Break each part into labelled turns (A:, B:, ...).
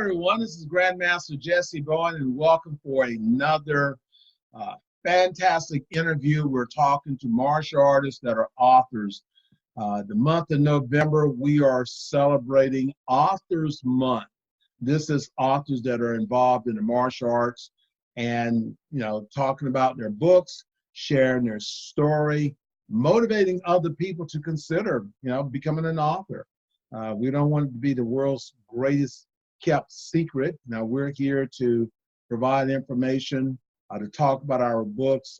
A: everyone. This is Grandmaster Jesse Bowen, and welcome for another fantastic interview. We're talking to martial artists that are authors. The month of November, we are celebrating Authors Month. This is authors that are involved in the martial arts and, talking about their books, sharing their story, motivating other people to consider, becoming an author. We don't want it to be the world's greatest kept secret. Now, we're here to provide information, to talk about our books.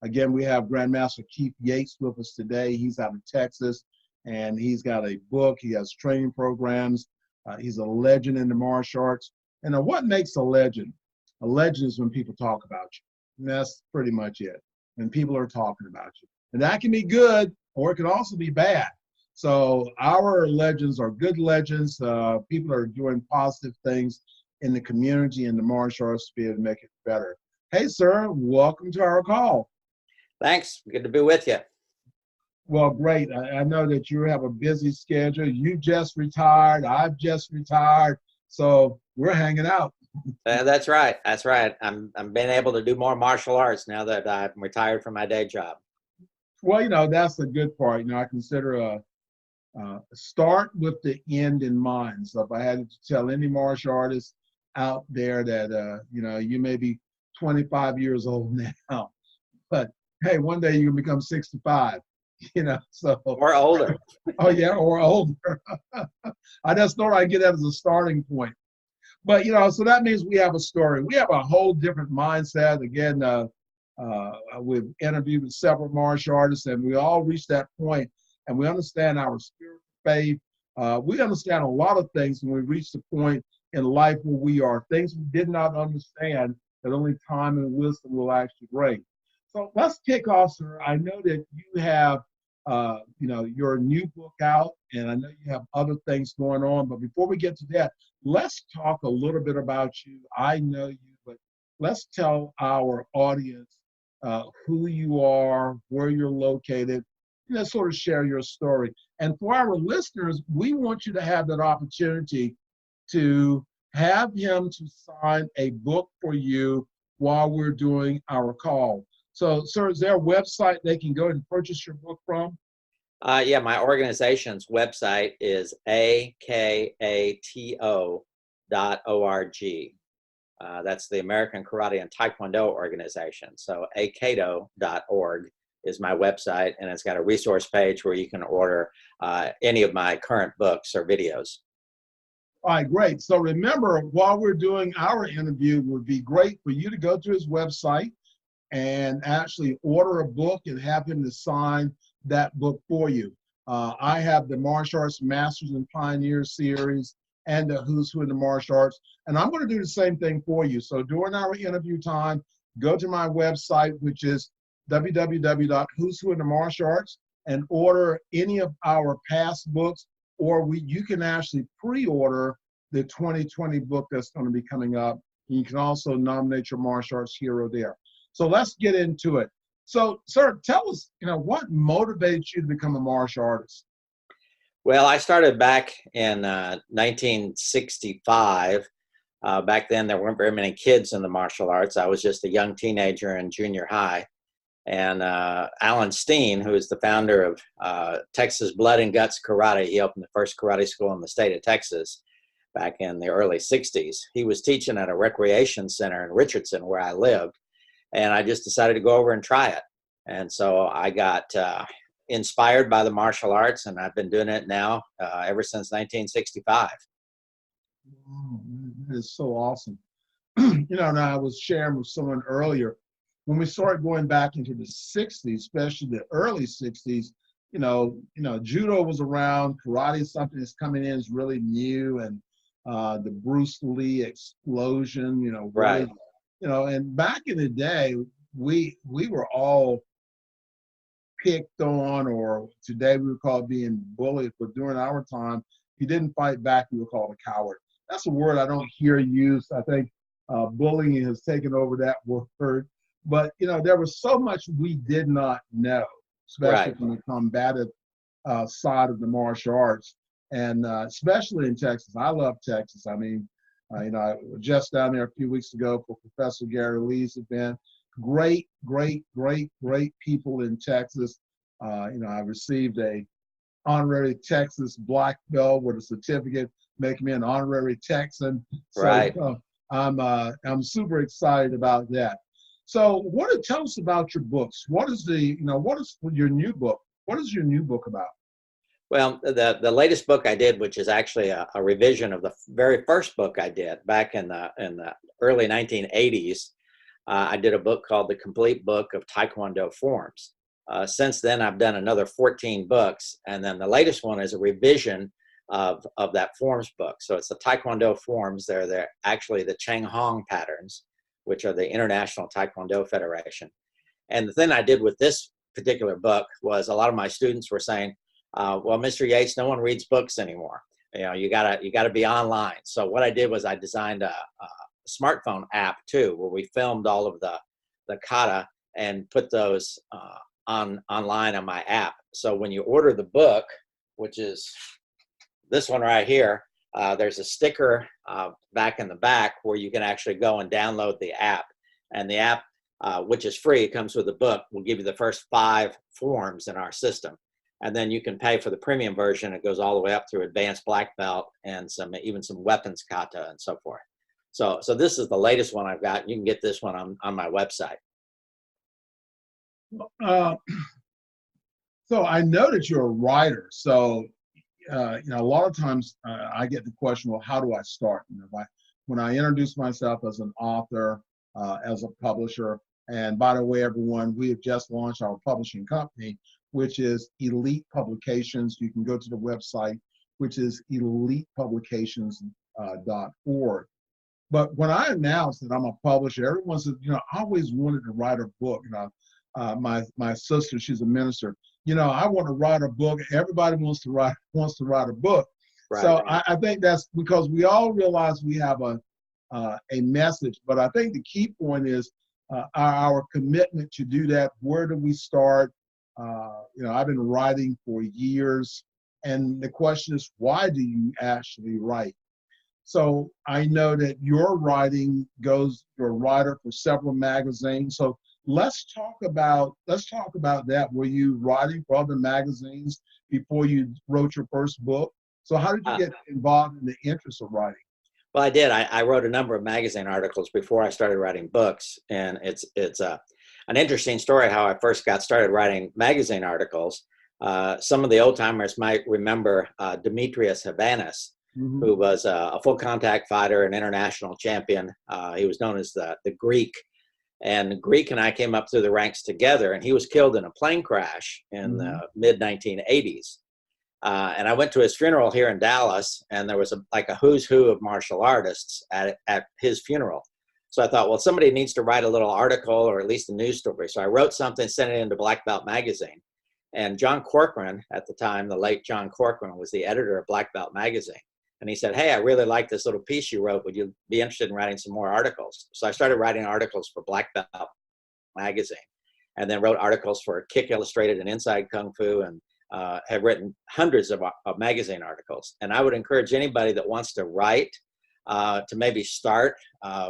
A: Again, we have Grandmaster Keith Yates with us today. He's out of Texas, and he's got a book. He has training programs. He's a legend in the martial arts. And what makes a legend? A legend is when people talk about you. And that's pretty much it. When people are talking about you. And that can be good, or it can also be bad. So our legends are good legends. People are doing positive things in the community and the martial arts to be able to make it better. Hey, sir, welcome to our call.
B: Thanks. Good to be with you.
A: Well, great. I know that you have a busy schedule. You just retired. I've just retired. So we're hanging out.
B: That's right. That's right. I'm being able to do more martial arts now that I'm retired from my day job.
A: Well, that's the good part. I consider start with the end in mind. So if I had to tell any martial artist out there that, you may be 25 years old now, but hey, one day you can become 65, so.
B: Or older.
A: Oh, yeah, or older. I just thought I'd get that as a starting point. But, so that means we have a story. We have a whole different mindset. Again, we've interviewed with several martial artists, and we all reach that point, and we understand our spiritual faith. We understand a lot of things when we reach the point in life where we are. Things we did not understand that only time and wisdom will actually bring. So let's kick off, sir. I know that you have, your new book out, and I know you have other things going on. But before we get to that, let's talk a little bit about you. I know you, but let's tell our audience who you are, where you're located, sort of share your story. And for our listeners, we want you to have that opportunity to have him to sign a book for you while we're doing our call. So, sir, is there a website they can go and purchase your book from?
B: Yeah, my organization's website is akato.org. That's the American Karate and Taekwondo organization. So akato.org is my website, and it's got a resource page where you can order any of my current books or videos.
A: All right, great. So remember, while we're doing our interview, it would be great for you to go to his website and actually order a book and have him to sign that book for you. I have the Martial Arts Masters and Pioneers series and the Who's Who in the Martial Arts, and I'm going to do the same thing for you. So during our interview time, go to my website, which is www.who'swhointhemartialarts, and order any of our past books, or you can actually pre-order the 2020 book that's going to be coming up. And you can also nominate your martial arts hero there. So let's get into it. So, sir, tell us, what motivates you to become a martial artist?
B: Well, I started back in 1965. Back then, there weren't very many kids in the martial arts. I was just a young teenager in junior high. And Alan Steen, who is the founder of Texas Blood and Guts Karate, he opened the first karate school in the state of Texas back in the early 60s. He was teaching at a recreation center in Richardson where I lived. And I just decided to go over and try it. And so I got inspired by the martial arts, and I've been doing it now ever since 1965.
A: Wow, that is so awesome. And I was sharing with someone earlier, when we started going back into the 60s, especially the early 60s, judo was around, karate is something that's coming in, is really new, and the Bruce Lee explosion,
B: Right.
A: Really, and back in the day, we were all picked on, or today we would call it being bullied, but during our time, if you didn't fight back, you were called a coward. That's a word I don't hear used. I think bullying has taken over that word. But, there was so much we did not know, especially
B: Right.
A: from the combative side of the martial arts, and especially in Texas. I love Texas. I mean, I was just down there a few weeks ago for Professor Gary Lee's event. Great, great, great, great people in Texas. I received a honorary Texas black belt with a certificate, making me an honorary Texan. So
B: Right.
A: I'm super excited about that. So, tell us about your books? What is your new book? What is your new book about?
B: Well, the latest book I did, which is actually a revision of the very first book I did back in the early 1980s, I did a book called The Complete Book of Taekwondo Forms. Since then, I've done another 14 books, and then the latest one is a revision of that forms book. So it's the Taekwondo forms. They're actually the Chang Hong patterns, which are the International Taekwondo Federation. And the thing I did with this particular book was a lot of my students were saying, well, Mr. Yates, no one reads books anymore. You gotta be online. So what I did was I designed a smartphone app too, where we filmed all of the kata and put those online on my app. So when you order the book, which is this one right here, there's a sticker back in the back where you can actually go and download the app. And the app, which is free, comes with the book, will give you the first 5 forms in our system. And then you can pay for the premium version. It goes all the way up through advanced black belt and even some weapons kata and so forth. So this is the latest one I've got. You can get this one on my website.
A: So I know that you're a writer. So a lot of times I get the question, well, how do I start? When I introduce myself as an author, as a publisher, and by the way, everyone, we have just launched our publishing company, which is Elite Publications. You can go to the website, which is elitepublications.org. But when I announced that I'm a publisher, everyone said, I always wanted to write a book. My sister, she's a minister. I want to write a book. Everybody wants to write a book. Right. So I think that's because we all realize we have a message. But I think the key point is our commitment to do that. Where do we start? I've been writing for years, and the question is, why do you actually write? So I know that you're a writer for several magazines. So let's talk about that. Were you writing for other magazines before you wrote your first book? So how did you get involved in the interest of writing?
B: Well, I did. I wrote a number of magazine articles before I started writing books, and it's an interesting story how I first got started writing magazine articles. Some of the old timers might remember Demetrius Havanis, who was a full contact fighter, an international champion. He was known as the Greek. And Greek and I came up through the ranks together, and he was killed in a plane crash in the mid-1980s. And I went to his funeral here in Dallas, and there was a who's who of martial artists at his funeral. So I thought, well, somebody needs to write a little article or at least a news story. So I wrote something, sent it into Black Belt Magazine. And John Corcoran, at the time, the late John Corcoran, was the editor of Black Belt Magazine. And he said, hey, I really like this little piece you wrote. Would you be interested in writing some more articles? So I started writing articles for Black Belt Magazine, and then wrote articles for Kick Illustrated and Inside Kung Fu, and have written hundreds of magazine articles. And I would encourage anybody that wants to write to maybe start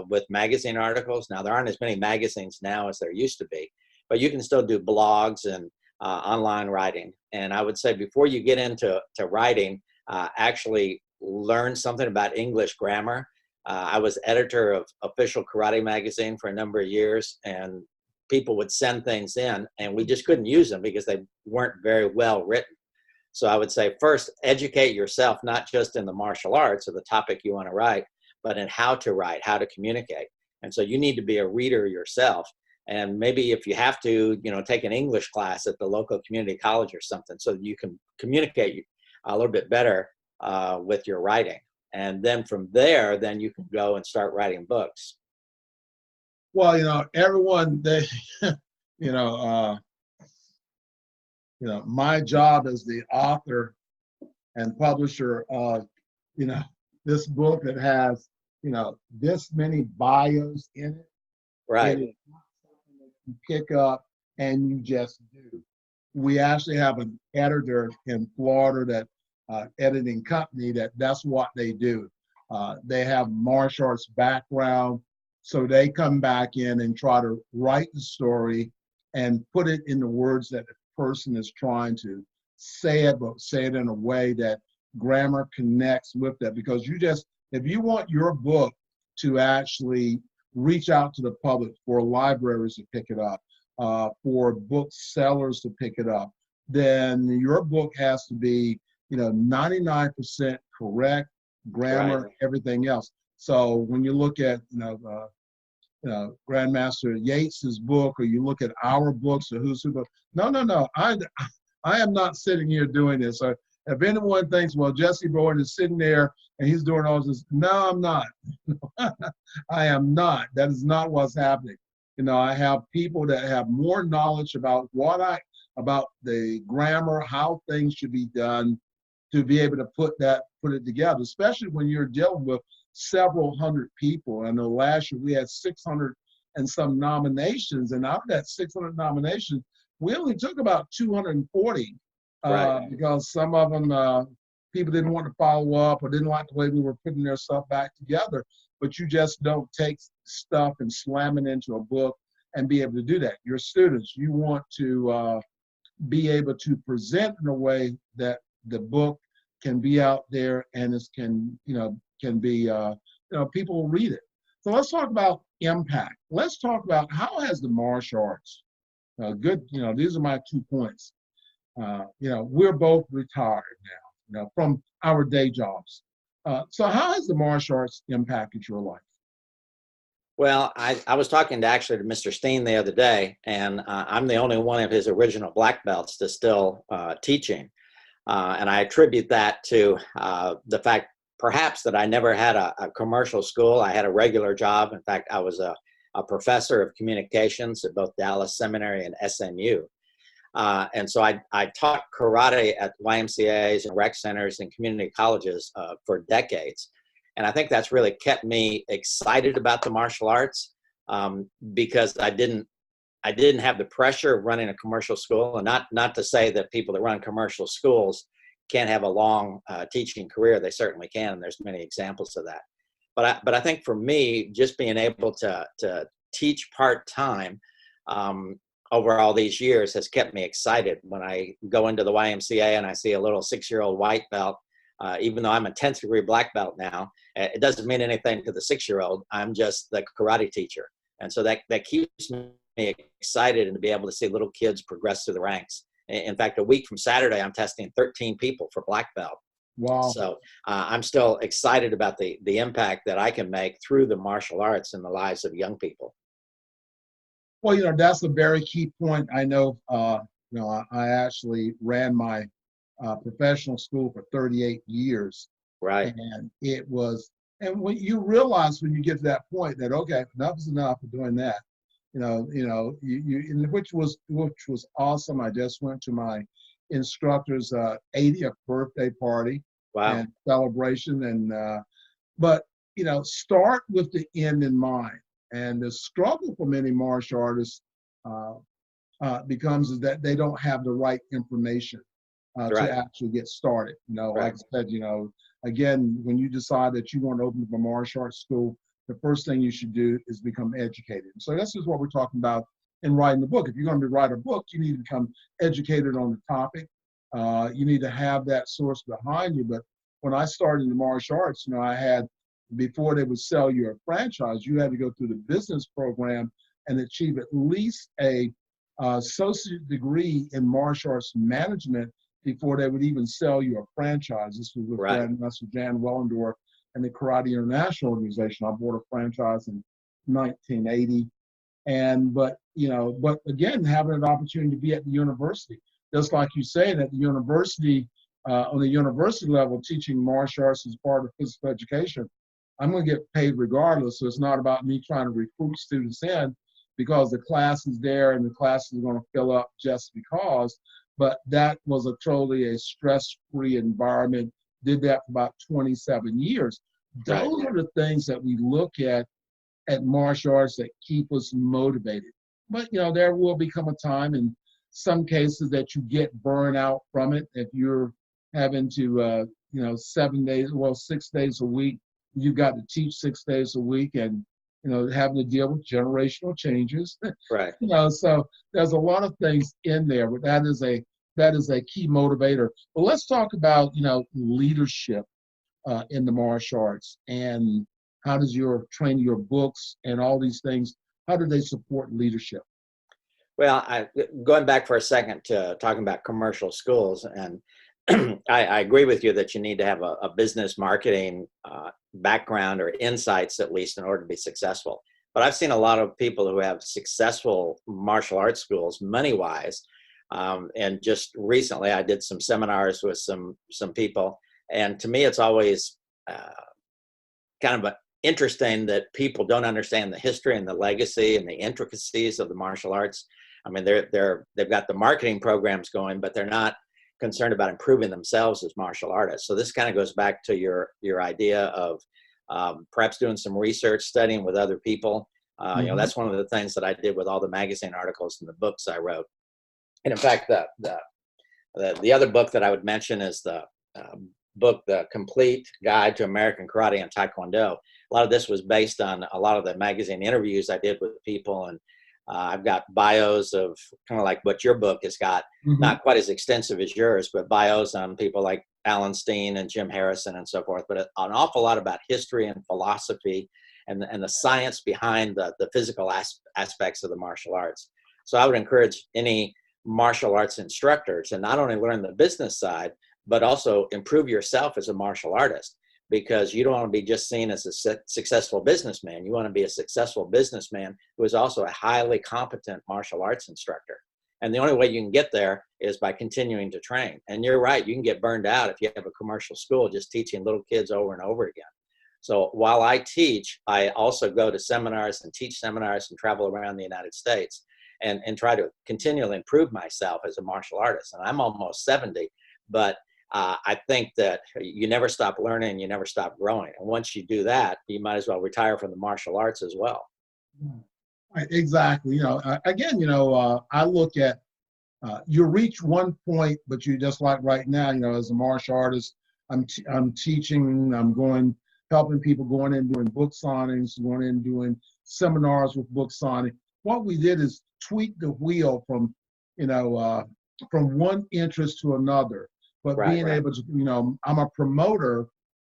B: with magazine articles. Now, there aren't as many magazines now as there used to be, but you can still do blogs and online writing. And I would say before you get into writing, actually learn something about English grammar. I was editor of Official Karate Magazine for a number of years, and people would send things in, and we just couldn't use them because they weren't very well written. So I would say first, educate yourself, not just in the martial arts or the topic you want to write, but in how to write, how to communicate. And so you need to be a reader yourself. And maybe if you have to, take an English class at the local community college or something so that you can communicate a little bit better with your writing. And then from there, then you can go and start writing books.
A: Well, everyone, my job as the author and publisher of, this book that has, this many bios in it.
B: Right.
A: It is not something that you pick up and you just do. We actually have an editor in Florida that editing company that's what they do. They have martial arts background, so they come back in and try to write the story and put it in the words that the person is trying to say it, but say it in a way that grammar connects with that. Because if you want your book to actually reach out to the public, for libraries to pick it up, for booksellers to pick it up, then your book has to be, 99% correct, grammar,
B: Right.
A: everything else. So when you look at, Grandmaster Yates's book, or you look at our books, or who's who book, no, I am not sitting here doing this. If anyone thinks, well, Jesse Bowen is sitting there and he's doing all this, no, I'm not. I am not. That is not what's happening. I have people that have more knowledge about about the grammar, how things should be done, to be able to put it together, especially when you're dealing with several hundred people. I know last year we had 600 and some nominations, and out of that 600 nominations, we only took about 240
B: Right.
A: because some of them people didn't want to follow up or didn't like the way we were putting their stuff back together. But you just don't take stuff and slam it into a book and be able to do that. Your students, you want to be able to present in a way that the book can be out there and can be, people will read it. So let's talk about impact. Let's talk about how has the martial arts, these are my 2 points. We're both retired now, from our day jobs. So how has the martial arts impacted your life?
B: Well, I was talking to Mr. Steen the other day, and I'm the only one of his original black belts that's still teaching. And I attribute that to the fact perhaps that I never had a commercial school. I had a regular job. In fact, I was a professor of communications at both Dallas Seminary and SMU. And so I taught karate at YMCAs and rec centers and community colleges for decades. And I think that's really kept me excited about the martial arts because I didn't have the pressure of running a commercial school. And not to say that people that run commercial schools can't have a long teaching career. They certainly can. And there's many examples of that. But I think for me, just being able to teach part-time over all these years has kept me excited. When I go into the YMCA and I see a little 6-year-old white belt, even though I'm a 10th degree black belt now, it doesn't mean anything to the 6-year-old. I'm just the karate teacher. And so that keeps me excited, and to be able to see little kids progress through the ranks. In fact, a week from Saturday, I'm testing 13 people for black belt.
A: Wow.
B: So I'm still excited about the impact that I can make through the martial arts in the lives of young people.
A: Well, that's a very key point. I know, I actually ran my professional school for 38 years.
B: Right.
A: And when you realize when you get to that point that, okay, enough is enough of doing that, which was awesome. I just went to my instructor's 80th birthday party.
B: Wow.
A: And celebration. But start with the end in mind. And the struggle for many martial artists becomes is that they don't have the right information
B: Right.
A: to actually get started.
B: Right.
A: Like I said, again, when you decide that you want to open up a martial arts school, the first thing you should do is become educated. So this is what we're talking about in writing the book. If you're going to write a book, you need to become educated on the topic. You need to have that source behind you. But when I started in the martial arts, I had, before they would sell you a franchise, you had to go through the business program and achieve at least a associate degree in martial arts management before they would even sell you a franchise. This was with
B: Right.
A: Grandmaster Jan Wellendorf and the Karate International Organization. I bought a franchise in 1980. But again, having an opportunity to be at the university, just like you say, at the university, on the university level, teaching martial arts as part of physical education, I'm going to get paid regardless. So it's not about me trying to recruit students in because the class is there and the classes are going to fill up just because. But that was a stress-free environment. Did that for about 27 years.
B: Right.
A: Those are the things that we look at martial arts that keep us motivated. But there will become a time in some cases that you get burned out from it if you're having to 6 days a week you've got to teach 6 days a week, and having to deal with generational changes.
B: Right.
A: So there's a lot of things in there, but that is a key motivator. But let's talk about leadership in the martial arts, and how does your training, your books, and all these things, how do they support leadership?
B: Well, going back for a second to talking about commercial schools, and I agree with you that you need to have a business marketing background or insights at least in order to be successful. But I've seen a lot of people who have successful martial arts schools, money-wise, and just recently I did some seminars with some people, and to me it's always kind of interesting that people don't understand the history and the legacy and the intricacies of the martial arts. I mean, they've got the marketing programs going, but they're not concerned about improving themselves as martial artists. So this kind of goes back to your idea of perhaps doing some research, studying with other people. That's one of the things that I did with all the magazine articles and the books I wrote. And in fact, the other book that I would mention is the book, The Complete Guide to American Karate and Taekwondo. A lot of this was based on a lot of the magazine interviews I did with people, and I've got bios of kind of like what your book has got, not quite as extensive as yours, but bios on people like Alan Steen and Jim Harrison and so forth, but an awful lot about history and philosophy and the science behind the physical aspects of the martial arts. So I would encourage any martial arts instructor to not only learn the business side, but also improve yourself as a martial artist, because you don't want to be just seen as a successful businessman. You want to be a successful businessman who is also a highly competent martial arts instructor. And the only way you can get there is by continuing to train. And you're right, you can get burned out if you have a commercial school just teaching little kids over and over again. So while I teach, I also go to seminars and teach seminars and travel around the United States and try to continually improve myself as a martial artist. And I'm almost 70, but I think that you never stop learning, you never stop growing. And once you do that, you might as well retire from the martial arts as well.
A: Right, exactly. I look at you reach one point, but you just like right now, as a martial artist, I'm teaching, helping people, going in doing book signings, going in doing seminars with book signing. What we did is tweak the wheel from one interest to another. But being able to, I'm a promoter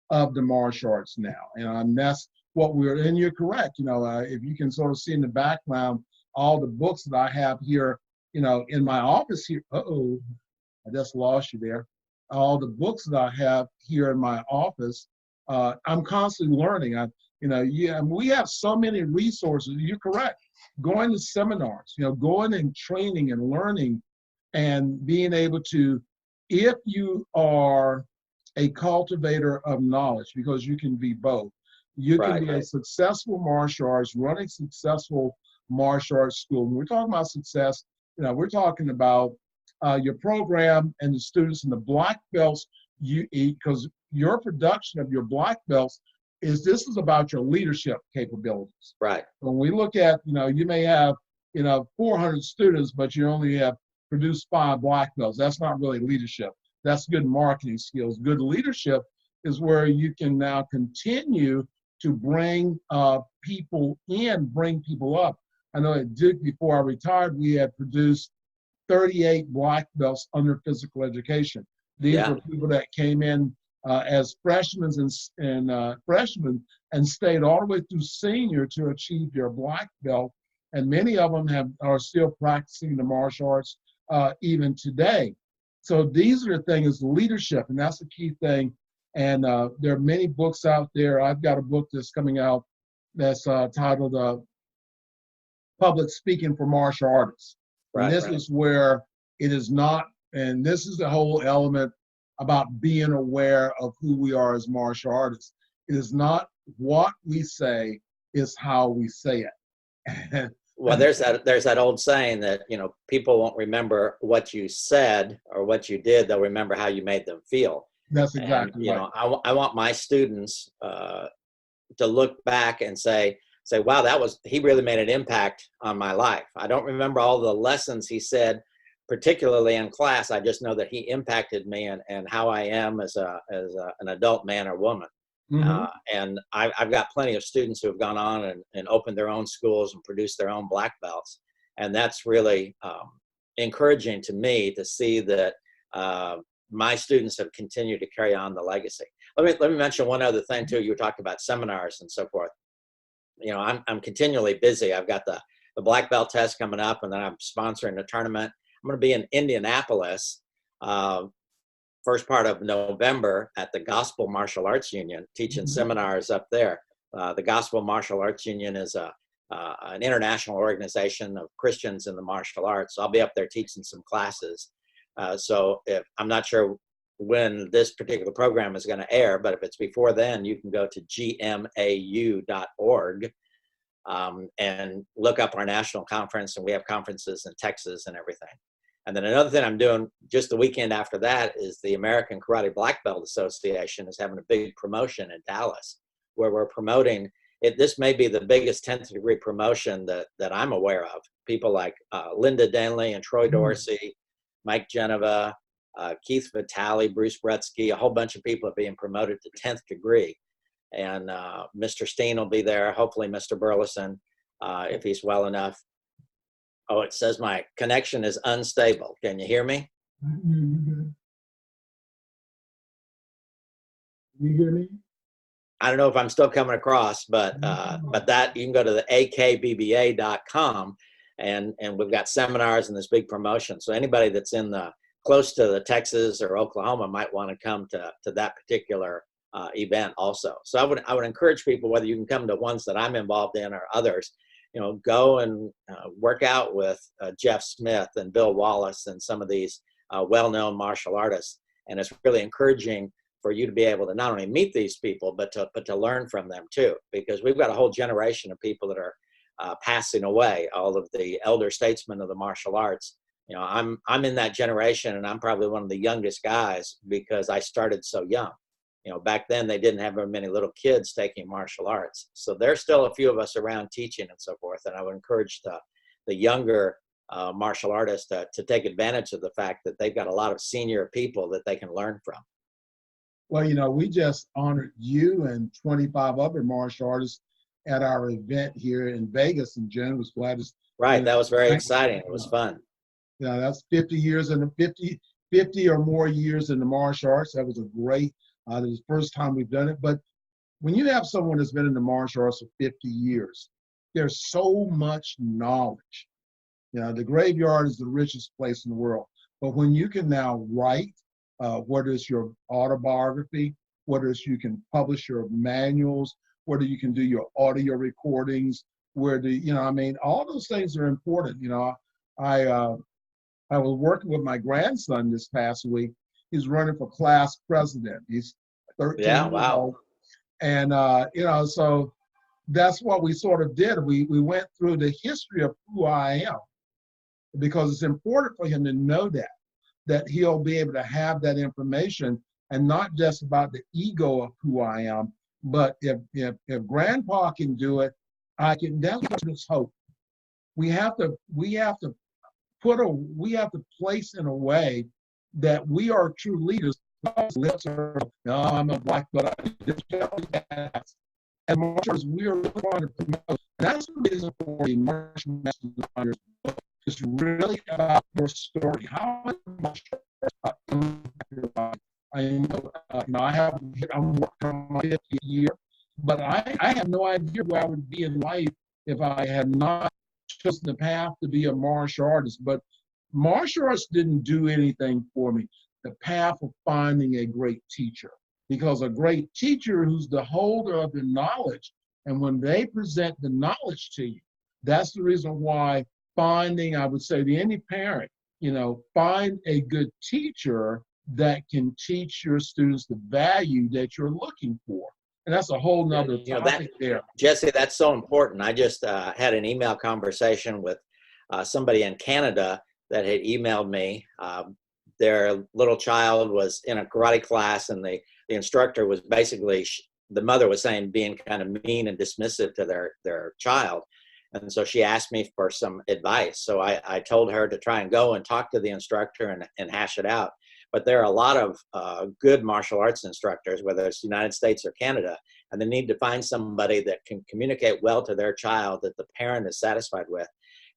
A: of the martial arts now, and that's what and you're correct. If you can sort of see in the background, all the books that I have here, in my office here. I just lost you there. All the books that I have here in my office, I'm constantly learning. We have so many resources. You're correct. Going to seminars, going and training and learning, and being able to, if you are a cultivator of knowledge, because you can be both, you can be a successful martial artist, running successful martial arts school. When we're talking about success, we're talking about your program and the students and the black belts you eat, because your production of your black belts this is about your leadership capabilities.
B: Right.
A: When we look at, you may have, 400 students, but you only have produced 5 black belts. That's not really leadership. That's good marketing skills. Good leadership is where you can now continue to bring people in, bring people up. I know at Duke, before I retired, we had produced 38 black belts under physical education. These were people that came in as freshmen and stayed all the way through senior to achieve their black belt. And many of them are still practicing the martial arts even today. So these are the things, leadership, and that's the key thing. And there are many books out there. I've got a book that's coming out that's titled Public Speaking for Martial Artists. And this is where it is not, and this is the whole element about being aware of who we are as martial artists. It is not what we say, it's how we say it.
B: Well, there's that old saying that, people won't remember what you said or what you did. They'll remember how you made them feel.
A: That's exactly right.
B: I want my students to look back and say, wow, he really made an impact on my life. I don't remember all the lessons he said, particularly in class. I just know that he impacted me and how I am as an adult man or woman.
A: Mm-hmm.
B: And I've got plenty of students who have gone on and opened their own schools and produced their own black belts. And that's really encouraging to me to see that my students have continued to carry on the legacy. Let me mention one other thing too. You were talking about seminars and so forth. You know, I'm continually busy. I've got the black belt test coming up, and then I'm sponsoring a tournament. I'm going to be in Indianapolis first part of November at the Gospel Martial Arts Union, teaching seminars up there. The Gospel Martial Arts Union is an international organization of Christians in the martial arts. So I'll be up there teaching some classes. So if I'm not sure when this particular program is going to air, but if it's before then, you can go to gmau.org and look up our national conference, and we have conferences in Texas and everything. And then another thing I'm doing just the weekend after that is the American Karate Black Belt Association is having a big promotion in Dallas, where we're promoting it. This may be the biggest 10th degree promotion that I'm aware of. People like Linda Denley and Troy Dorsey, Mike Geneva, Keith Vitale, Bruce Bretsky, a whole bunch of people are being promoted to 10th degree. And Mr. Steen will be there, hopefully Mr. Burleson, if he's well enough. Oh, it says my connection is unstable. Can you hear me?
A: You hear me?
B: I don't know if I'm still coming across, but that you can go to the akbba.com and we've got seminars and this big promotion. So anybody that's in the close to the Texas or Oklahoma might want to come to that particular event also. So I would encourage people, whether you can come to ones that I'm involved in or others, you know, go and work out with Jeff Smith and Bill Wallace and some of these well-known martial artists. And it's really encouraging for you to be able to not only meet these people, but to learn from them too, because we've got a whole generation of people that are passing away, all of the elder statesmen of the martial arts. You know, I'm in that generation, and I'm probably one of the youngest guys because I started so young. You know, back then they didn't have very many little kids taking martial arts. So there's still a few of us around teaching and so forth. And I would encourage the younger martial artists to take advantage of the fact that they've got a lot of senior people that they can learn from.
A: Well, you know, we just honored you and 25 other martial artists at our event here in Vegas in June. Was glad to.
B: Right, that was very exciting. It was fun.
A: Yeah, that's 50 years and 50 or more years in the martial arts. That was a great. It was the first time we've done it. But when you have someone that's been in the martial arts for 50 years, there's so much knowledge. You know, the graveyard is the richest place in the world. But when you can now write, whether it's your autobiography, whether it's you can publish your manuals, whether you can do your audio recordings, I mean, all those things are important. You know, I was working with my grandson this past week. He's running for class president. He's 13
B: Yeah,
A: years
B: wow.
A: old. And, you know, so that's what we sort of did. We went through the history of who I am, because it's important for him to know that he'll be able to have that information, and not just about the ego of who I am, but if grandpa can do it, I can. That's what gives hope. We have to place in a way that we are true leaders. Lips are, no, I'm a black belt. And martial we are really trying to promote. And that's the reason for the martial masters. It's really about your story. How I know, I'm working on my 50th year, but I have no idea where I would be in life if I had not chosen the path to be a martial artist. But martial arts didn't do anything for me. The path of finding a great teacher, because a great teacher who's the holder of the knowledge, and when they present the knowledge to you, that's the reason why I would say to any parent, you know, find a good teacher that can teach your students the value that you're looking for. And that's a whole nother topic there.
B: Jesse, that's so important. I just had an email conversation with somebody in Canada that had emailed me. Their little child was in a karate class, and the instructor was basically, the mother was saying, being kind of mean and dismissive to their child. And so she asked me for some advice. So I told her to try and go and talk to the instructor and hash it out. but there are a lot of good martial arts instructors, whether it's United States or Canada, and they need to find somebody that can communicate well to their child, that the parent is satisfied with,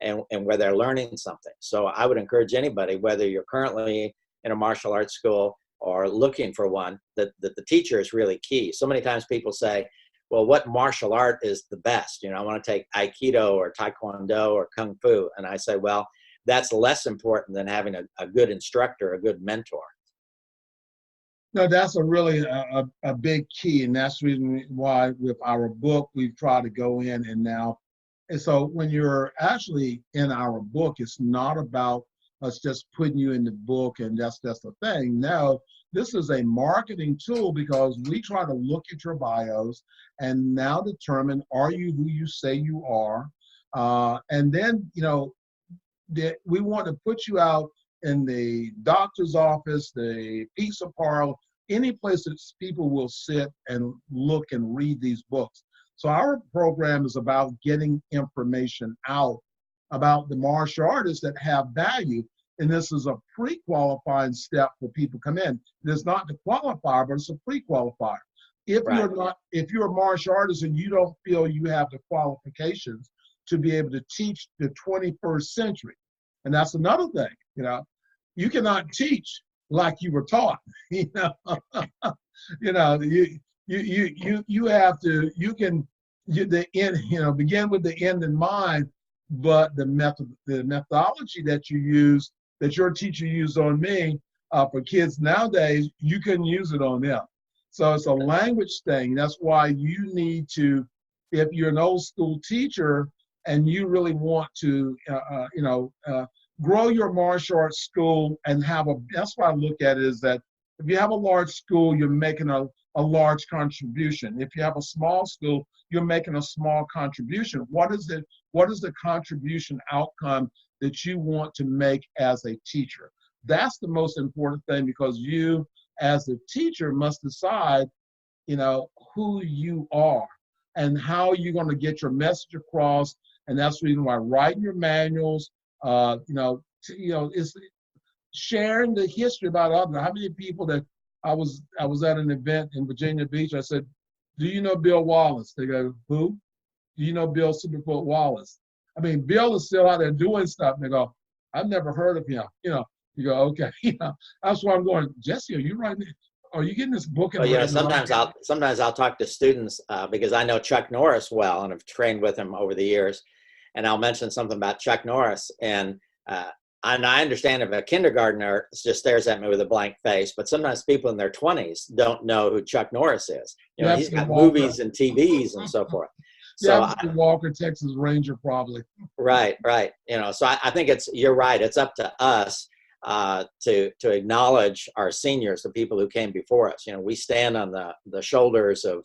B: and where they're learning something. So I would encourage anybody, whether you're currently in a martial arts school or looking for one, that the teacher is really key. So many times people say, well, what martial art is the best? You know, I want to take Aikido or Taekwondo or Kung Fu. And I say, well, that's less important than having a good instructor, a good mentor.
A: No, that's a really a big key, and that's the reason why with our book we've tried to go in and now. And so when you're actually in our book, it's not about us just putting you in the book and that's the thing. No, this is a marketing tool because we try to look at your bios and now determine, are you who you say you are? And then, you know, we want to put you out in the doctor's office, the pizza parlor, any place that people will sit and look and read these books. So our program is about getting information out about the martial artists that have value. And this is a pre-qualifying step for people to come in. It's not the qualifier, but it's a pre-qualifier. If you're a martial artist and you don't feel you have the qualifications to be able to teach the 21st century, and that's another thing, you know, you cannot teach like you were taught. You know, you have to, begin with the end in mind, but the methodology that you use, that your teacher used on me, for kids nowadays, you couldn't use it on them. So it's a language thing. That's why you need to, if you're an old school teacher and you really want to, grow your martial arts school and that's why I look at it is that if you have a large school, you're making a large contribution. If you have a small school, you're making a small contribution. What is the contribution outcome that you want to make as a teacher? That's the most important thing, because you as a teacher must decide, you know, who you are and how you're going to get your message across. And that's the reason why writing your manuals, it's sharing the history about others. How many people that I was at an event in Virginia Beach, I said, do you know Bill Wallace? They go, who? Do you know Bill Superfoot Wallace? I mean, Bill is still out there doing stuff. And they go, I've never heard of him. You know, you go, okay. That's why I'm going, Jesse, are you writing? Are you getting this book?
B: Well, sometimes I'll talk to students because I know Chuck Norris well and have trained with him over the years, and I'll mention something about Chuck Norris, and I understand if a kindergartner just stares at me with a blank face, but sometimes people in their 20s don't know who Chuck Norris is. You know, he's got movies and TVs and so forth.
A: So Walker, Texas Ranger, probably.
B: Right. You know, so I think you're right. It's up to us to acknowledge our seniors, the people who came before us. You know, we stand on the shoulders of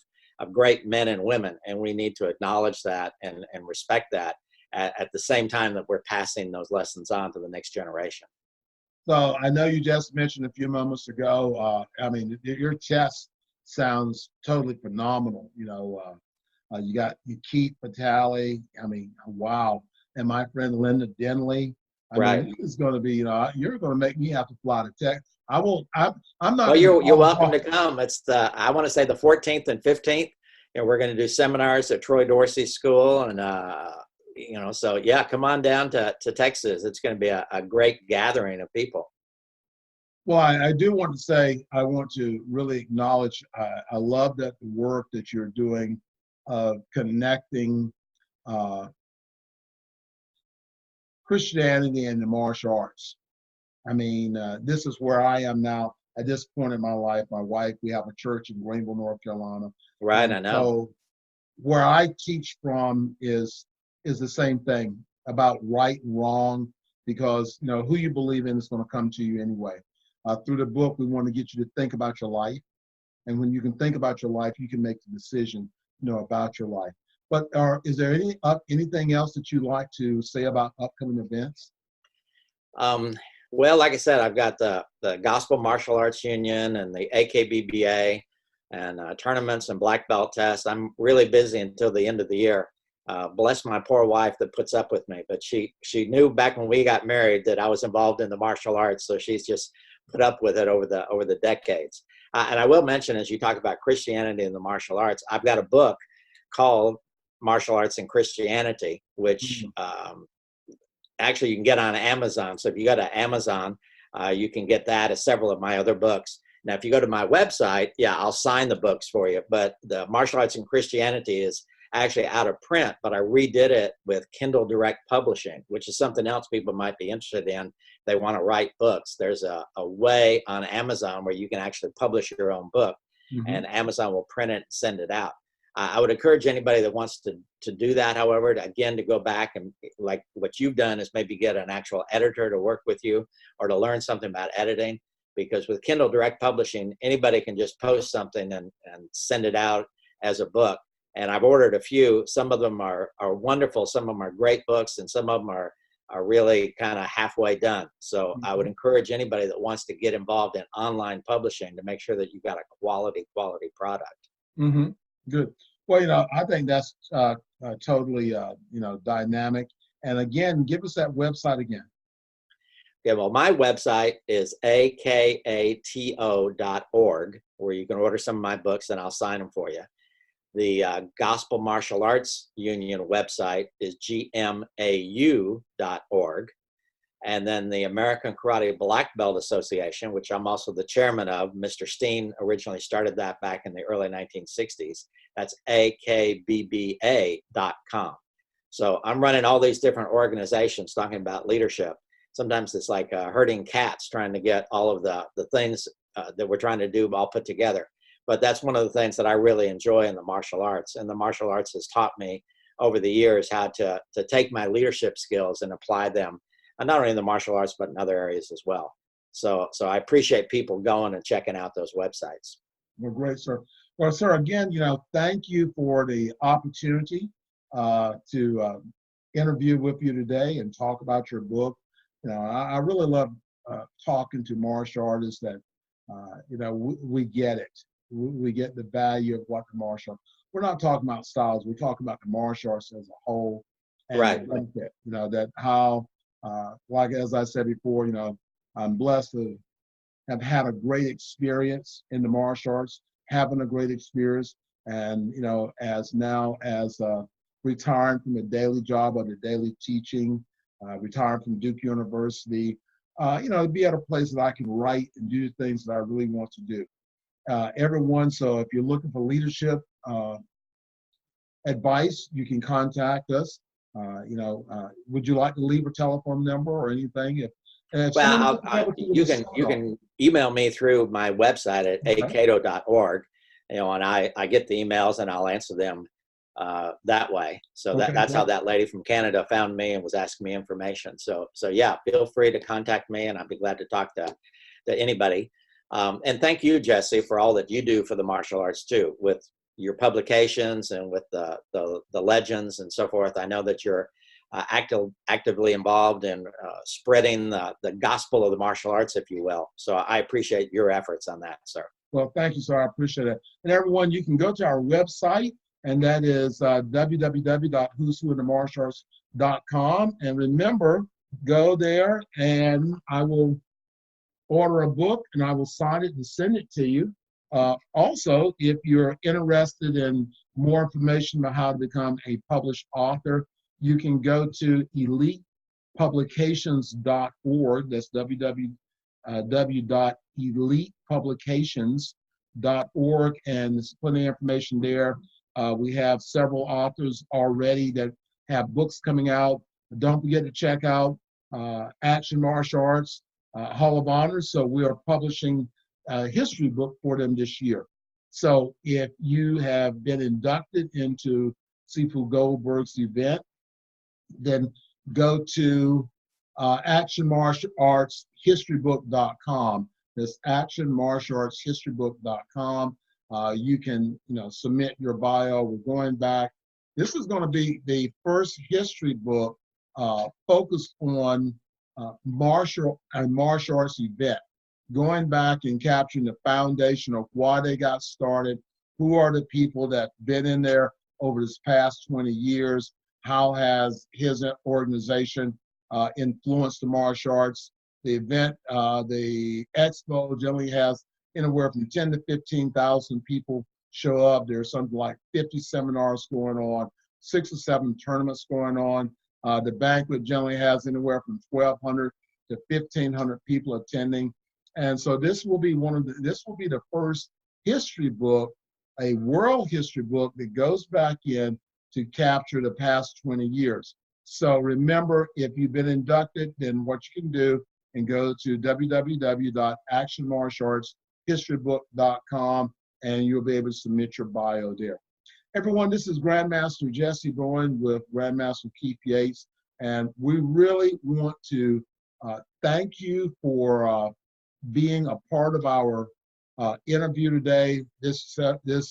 B: great men and women, and we need to acknowledge that and respect that at the same time that we're passing those lessons on to the next generation.
A: So I know you just mentioned a few moments ago, your chest sounds totally phenomenal. You know, you got Keith Vitale. I mean, wow. And my friend Linda Denley. I mean, it's going to be, you're going to make me have to fly to Texas. I'm not.
B: Well, you're welcome to come. It's I want to say the 14th and 15th. And we're going to do seminars at Troy Dorsey's school. And, so yeah, come on down to Texas. It's going to be a great gathering of people.
A: Well, I do want to say, I want to really acknowledge, I love that the work that you're doing of connecting Christianity and the martial arts. I mean, this is where I am now at this point in my life. My wife, we have a church in Greenville, North Carolina.
B: Right, I know.
A: So where I teach from is the same thing about right and wrong, because, you know, who you believe in is going to come to you anyway. Through the book, we want to get you to think about your life. And when you can think about your life, you can make the decision, about your life. But is there anything else that you'd like to say about upcoming events?
B: Well, like I said, I've got the Gospel Martial Arts Union and the AKBBA and tournaments and black belt tests. I'm really busy until the end of the year. Bless my poor wife that puts up with me, but she knew back when we got married that I was involved in the martial arts, so she's just put up with it over the decades. And I will mention, as you talk about Christianity and the martial arts, I've got a book called Martial Arts and Christianity, which actually you can get on Amazon. So if you go to Amazon, you can get that as several of my other books. Now, if you go to my website, yeah, I'll sign the books for you. But the Martial Arts and Christianity is actually out of print, but I redid it with Kindle Direct Publishing, which is something else people might be interested in. They want to write books. There's a way on Amazon where you can actually publish your own book, and Amazon will print it and send it out. I would encourage anybody that wants to do that, however, to go back and, like what you've done, is maybe get an actual editor to work with you or to learn something about editing. Because with Kindle Direct Publishing, anybody can just post something and send it out as a book. And I've ordered a few. Some of them are wonderful. Some of them are great books, and some of them are really kind of halfway done. So I would encourage anybody that wants to get involved in online publishing to make sure that you've got a quality product.
A: Good. Well, I think that's totally, dynamic. And again, give us that website again.
B: Yeah, well, my website is akato.org, where you can order some of my books and I'll sign them for you. The Gospel Martial Arts Union website is gmau.org. And then the American Karate Black Belt Association, which I'm also the chairman of, Mr. Steen originally started that back in the early 1960s. That's akbba.com. So I'm running all these different organizations talking about leadership. Sometimes it's like herding cats, trying to get all of the things that we're trying to do all put together. But that's one of the things that I really enjoy in the martial arts. And the martial arts has taught me over the years how to take my leadership skills and apply them, not only in the martial arts, but in other areas as well. So I appreciate people going and checking out those websites.
A: Well, great, sir. Well, sir, again, thank you for the opportunity to interview with you today and talk about your book. I really love talking to martial artists that, we get it. We get the value of what the martial arts. We're not talking about styles. We're talking about the martial arts as a whole. And
B: right.
A: That how, like as I said before, I'm blessed to have had a great experience in the martial arts, having a great experience. And, as retiring from the daily job or the daily teaching, retiring from Duke University, be at a place that I can write and do things that I really want to do. Everyone, so if you're looking for leadership advice, you can contact us. Would you like to leave a telephone number or anything?
B: Well, you can email me through my website at akato.org, and I get the emails and I'll answer them that way. So that's how that lady from Canada found me and was asking me information. So yeah, feel free to contact me and I'll be glad to talk to anybody. And thank you, Jesse, for all that you do for the martial arts too, with your publications and with the legends and so forth. I know that you're actively involved in spreading the gospel of the martial arts, if you will. So I appreciate your efforts on that, sir.
A: Well, thank you, sir. I appreciate it. And everyone, you can go to our website, and that is www.who'swhointhemartialarts.com. And remember, go there, and I will order a book, and I will sign it and send it to you. Also, if you're interested in more information about how to become a published author, you can go to elitepublications.org. That's www.elitepublications.org, and there's plenty of information there. We have several authors already that have books coming out. Don't forget to check out Action Martial Arts Hall of Honor. So we are publishing a history book for them this year. So if you have been inducted into Sifu Goldberg's event, then go to actionmartialartshistorybook.com. That's actionmartialartshistorybook.com. You can, submit your bio. We're going back. This is going to be the first history book focused on martial arts event, going back and capturing the foundation of why they got started, who are the people that been in there over this past 20 years, how has his organization influenced the martial arts, The event, the expo generally has anywhere from 10 to 15,000 people show up. There's something like 50 seminars going on, 6 or 7 tournaments going on. The banquet generally has anywhere from 1,200 to 1,500 people attending. And so this will be the first history book, a world history book that goes back in to capture the past 20 years. So remember, if you've been inducted, then what you can do and go to www.actionmartialartshistorybook.com and you'll be able to submit your bio there. Everyone, this is Grandmaster Jesse Bowen with Grandmaster Keith Yates, and we really want to thank you for being a part of our interview today. This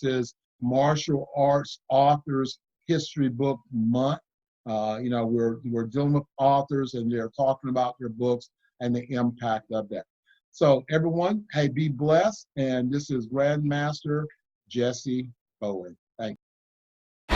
A: is Martial Arts Authors History Book Month. We're dealing with authors and they're talking about their books and the impact of that. So everyone, hey, be blessed. And this is Grandmaster Jesse Bowen. Thank you.